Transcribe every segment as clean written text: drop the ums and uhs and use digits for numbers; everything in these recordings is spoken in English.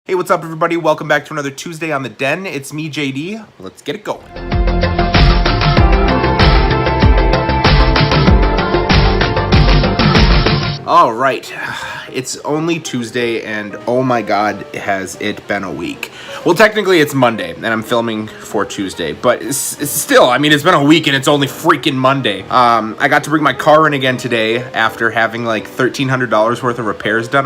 Hey, what's up, everybody? Welcome back to another Tuesday on the Den. It's me, JD. Let's get it going. All right, it's only Tuesday, and oh my God, has it been a week. Well, technically it's Monday, and I'm filming for Tuesday, but it's still, it's been a week, and it's only freaking Monday. I got to bring my car in again today after having like $1,300 worth of repairs done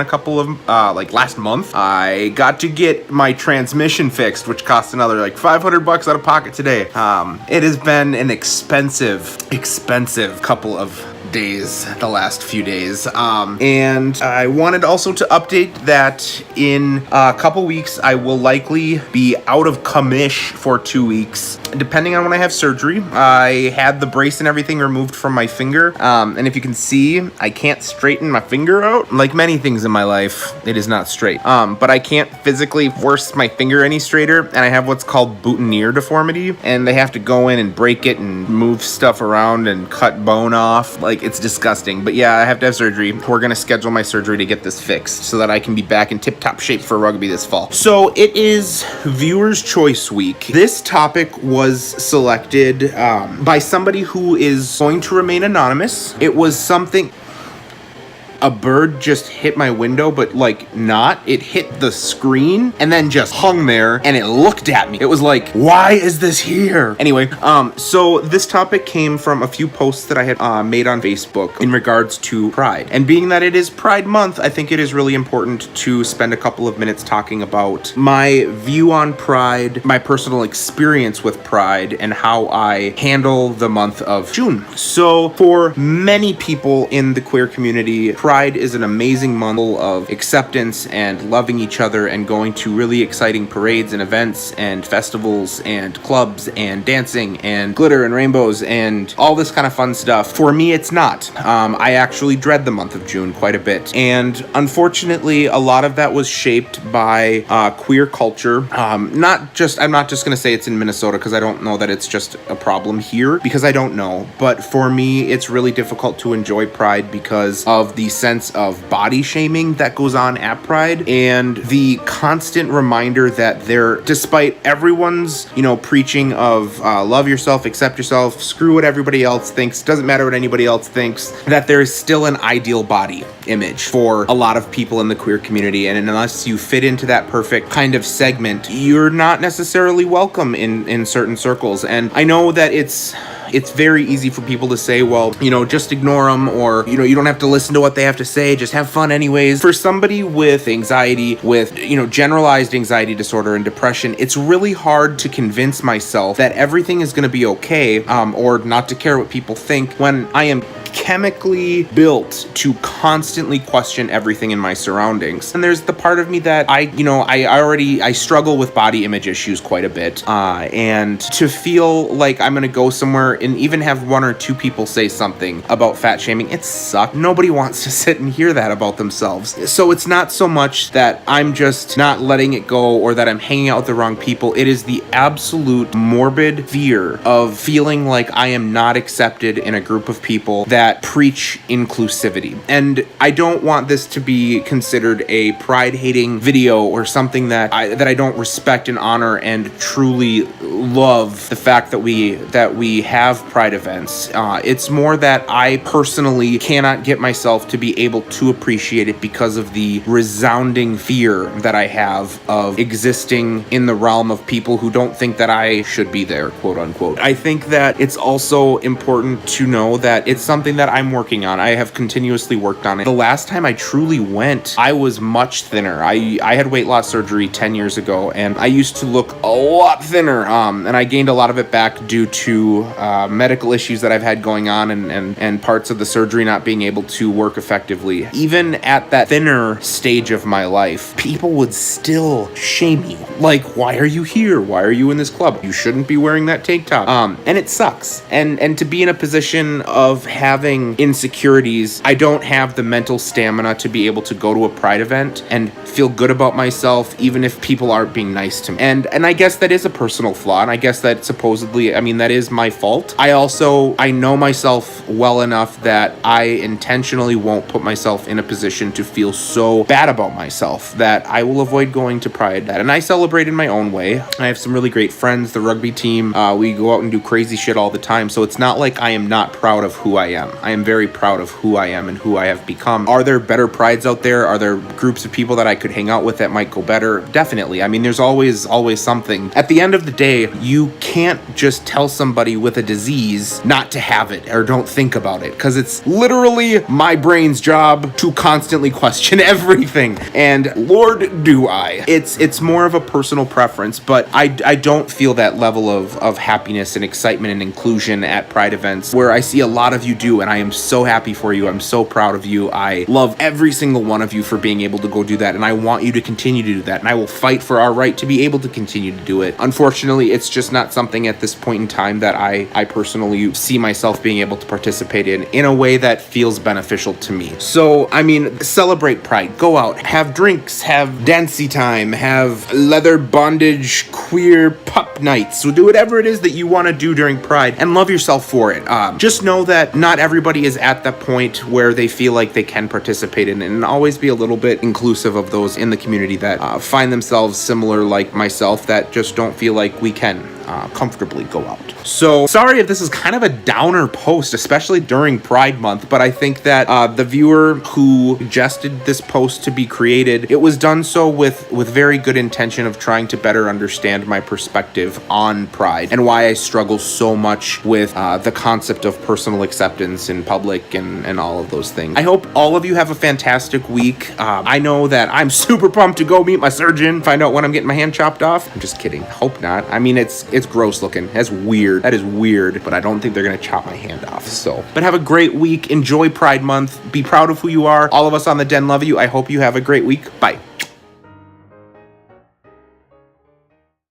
last month. I got to get my transmission fixed, which cost another like $500 out of pocket today. It has been an expensive couple of days, the last few days, and I wanted also to update that in a couple weeks I will likely be out of commish for 2 weeks, depending on when I have surgery. I had the brace and everything removed from my finger, and if you can see, I can't straighten my finger out. Like many things in my life, it is not straight, but I can't physically force my finger any straighter, and I have what's called boutonniere deformity, and they have to go in and break it and move stuff around and cut bone off. Like, it's disgusting. But yeah, I have to have surgery. We're gonna schedule my surgery to get this fixed so that I can be back in tip-top shape for rugby this fall. So it is Viewers' Choice Week. This topic was selected by somebody who is going to remain anonymous. It was something... A bird just hit my window, but like not. It hit the screen and then just hung there and it looked at me. It was like, why is this here? Anyway, so this topic came from a few posts that I had made on Facebook in regards to Pride. And being that it is Pride Month, I think it is really important to spend a couple of minutes talking about my view on Pride, my personal experience with Pride, and how I handle the month of June. So for many people in the queer community, Pride is an amazing month of acceptance and loving each other and going to really exciting parades and events and festivals and clubs and dancing and glitter and rainbows and all this kind of fun stuff. For me, it's not. I actually dread the month of June quite a bit. And unfortunately, a lot of that was shaped by queer culture. I'm not just going to say it's in Minnesota because I don't know that it's just a problem here because I don't know. But for me, it's really difficult to enjoy Pride because of the sense of body shaming that goes on at Pride and the constant reminder that despite everyone's, preaching of love yourself, accept yourself, screw what everybody else thinks, doesn't matter what anybody else thinks, that there is still an ideal body image for a lot of people in the queer community. And unless you fit into that perfect kind of segment, you're not necessarily welcome in certain circles. And I know that it's very easy for people to say, well, just ignore them, or, you don't have to listen to what they have to say, just have fun anyways. For somebody with anxiety, with, generalized anxiety disorder and depression, it's really hard to convince myself that everything is going to be okay, or not to care what people think when I am chemically built to constantly question everything in my surroundings. And there's the part of me that I struggle with body image issues quite a bit, and to feel like I'm gonna go somewhere and even have one or two people say something about fat shaming, it sucks. Nobody wants to sit and hear that about themselves. So it's not so much that I'm just not letting it go or that I'm hanging out with the wrong people. It is the absolute morbid fear of feeling like I am not accepted in a group of people that preach inclusivity. And I don't want this to be considered a pride-hating video or something that I don't respect and honor and truly love the fact that we have pride events. It's more that I personally cannot get myself to be able to appreciate it because of the resounding fear that I have of existing in the realm of people who don't think that I should be there, quote unquote. I think that it's also important to know that it's something that I'm working on. I have continuously worked on it. The last time I truly went, I was much thinner. I had weight loss surgery 10 years ago, and I used to look a lot thinner, and I gained a lot of it back due to medical issues that I've had going on and parts of the surgery not being able to work effectively. Even at that thinner stage of my life, people would still shame you. Like, why are you here? Why are you in this club? You shouldn't be wearing that tank top. And it sucks. And to be in a position of having having insecurities, I don't have the mental stamina to be able to go to a pride event and feel good about myself, even if people aren't being nice to me. And I guess that is a personal flaw, and I guess that supposedly, I mean, that is my fault. I know myself well enough that I intentionally won't put myself in a position to feel so bad about myself that I will avoid going to Pride. And I celebrate in my own way. I have some really great friends, the rugby team. We go out and do crazy shit all the time, so it's not like I am not proud of who I am. I am very proud of who I am and who I have become. Are there better prides out there? Are there groups of people that I could hang out with that might go better? Definitely. I mean, there's always something. At the end of the day, you can't just tell somebody with a disease not to have it or don't think about it, because it's literally my brain's job to constantly question everything. And Lord, do I. It's more of a personal preference, but I don't feel that level of happiness and excitement and inclusion at Pride events where I see a lot of you do, and I am so happy for you. I'm so proud of you. I love every single one of you for being able to go do that, and I want you to continue to do that, and I will fight for our right to be able to continue to do it. Unfortunately, it's just not something at this point in time that I personally see myself being able to participate in a way that feels beneficial to me. So, I mean, celebrate Pride. Go out, have drinks, have dancey time, have leather bondage, queer pup nights. So do whatever it is that you want to do during Pride and love yourself for it. Just know that not everybody is at that point where they feel like they can participate in it, and always be a little bit inclusive of those in the community that find themselves similar like myself, that just don't feel like we can comfortably go out. So sorry if this is kind of a downer post, especially during Pride Month, but I think that the viewer who suggested this post to be created, it was done so with very good intention of trying to better understand my perspective on Pride and why I struggle so much with the concept of personal acceptance in public and all of those things. I hope all of you have a fantastic week. I know that I'm super pumped to go meet my surgeon, find out when I'm getting my hand chopped off. I'm just kidding. Hope not. I mean, it's gross looking. That's weird. That is weird, but I don't think they're gonna chop my hand off. So, but have a great week. Enjoy Pride Month. Be proud of who you are. All of us on the Den love you. I hope you have a great week. Bye.